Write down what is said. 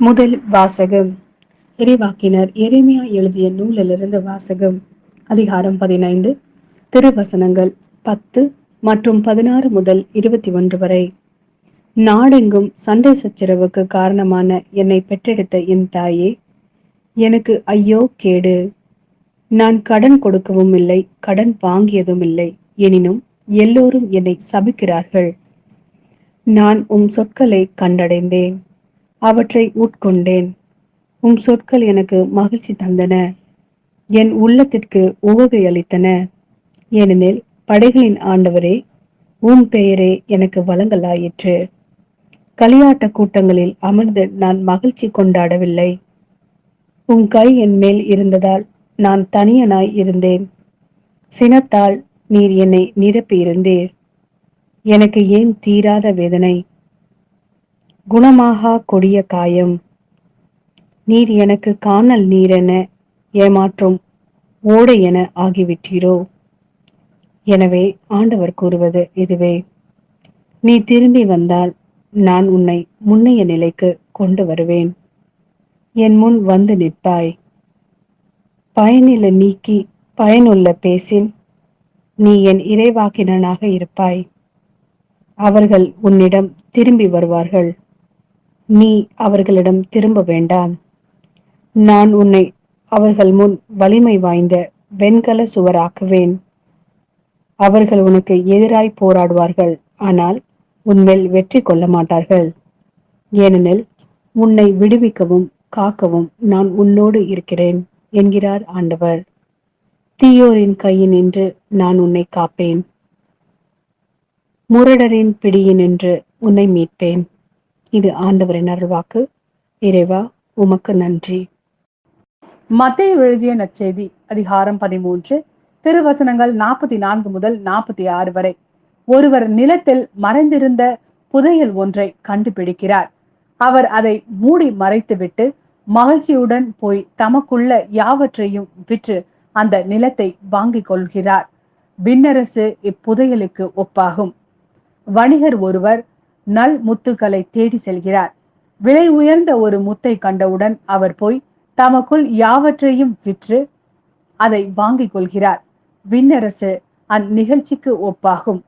முதல் வாசகம். இறைவாக்கினர் எரேமியா எழுதிய நூலிலிருந்து வாசகம். அதிகாரம் 15, திருவசனங்கள் 10 மற்றும் 16 முதல் 21 வரை. நாடெங்கும் சண்டை சச்சரவுக்கு காரணமான என்னை பெற்றெடுத்த என் தாயே, எனக்கு ஐயோ கேடு! நான் கடன் கொடுக்கவும் இல்லை, கடன் வாங்கியதும் இல்லை. எனினும் எல்லோரும் என்னை சபிக்கிறார்கள். நான் சொற்களை கண்டடைந்தேன், அவற்றை உட்கொண்டேன். சொற்கள் எனக்கு மகிழ்ச்சி தந்தன, என் உள்ளத்திற்கு உவகை அளித்தன. ஏனெனில் படைகளின் ஆண்டவரே, பெயரே எனக்கு வழங்கலாயிற்று. களியாட்ட கூட்டங்களில் அமர்ந்து நான் மகிழ்ச்சி கொண்டாடவில்லை. கை என் மேல் இருந்ததால் நான் தனியனாய் இருந்தேன். சினத்தால் நீர் என்னை நிரப்பியிருந்தீர். எனக்கு ஏன் தீராத வேதனை, குணமாகா கொடிய காயம்? நீர் எனக்கு காணல் நீரென, ஏமாற்றும் ஓடை என ஆகிவிட்டீரோ? எனவே ஆண்டவர் கூறுவது இதுவே: நீ திரும்பி வந்தால் நான் உன்னை முன்னைய நிலைக்கு கொண்டு வருவேன். என் முன் வந்து நிற்பாய். பயனில நீக்கி பயனுள்ள பேசின் நீ என் இறைவாக்கினனாக இருப்பாய். அவர்கள் உன்னிடம் திரும்பி வருவார்கள், நீ அவர்களிடம் திரும்ப வேண்டாம். நான் உன்னை அவர்கள் முன் வலிமை வாய்ந்த வெண்கல சுவராக்குவேன். அவர்கள் உனக்கு எதிராய் போராடுவார்கள், ஆனால் உன்மேல் வெற்றி கொள்ள மாட்டார்கள். ஏனெனில் உன்னை விடுவிக்கவும் காக்கவும் நான் உன்னோடு இருக்கிறேன் என்கிறார் ஆண்டவர். தீயோரின் கையினின்று நான் உன்னை காப்பேன், முரடரின் பிடியினின்று உன்னை மீட்பேன். இது ஆண்டவரின் அருள்வாக்கு. இறைவா, உமக்கு நன்றி. மத்தேயு எழுதிய நற்செய்தி அதிகாரம் 13, திருவசனங்கள் 44 முதல் 46 வரை. ஒருவர் நிலத்தில் மறைந்திருந்த புதையல் ஒன்றை கண்டுபிடிக்கிறார். அவர் அதை மூடி மறைத்துவிட்டு மகிழ்ச்சியுடன் போய் தமக்குள்ள யாவற்றையும் விற்று அந்த நிலத்தை வாங்கிக் கொள்கிறார். விண்ணரசு இப்புதையலுக்கு ஒப்பாகும். வணிகர் ஒருவர் நல் முத்துக்களை தேடி செல்கிறார். விலை உயர்ந்த ஒரு முத்தை கண்டவுடன் அவர் போய் தமக்குள் யாவற்றையும் விற்று அதை வாங்கிக் கொள்கிறார். விண்ணரசு அந்நிகழ்ச்சிக்கு ஒப்பாகும்.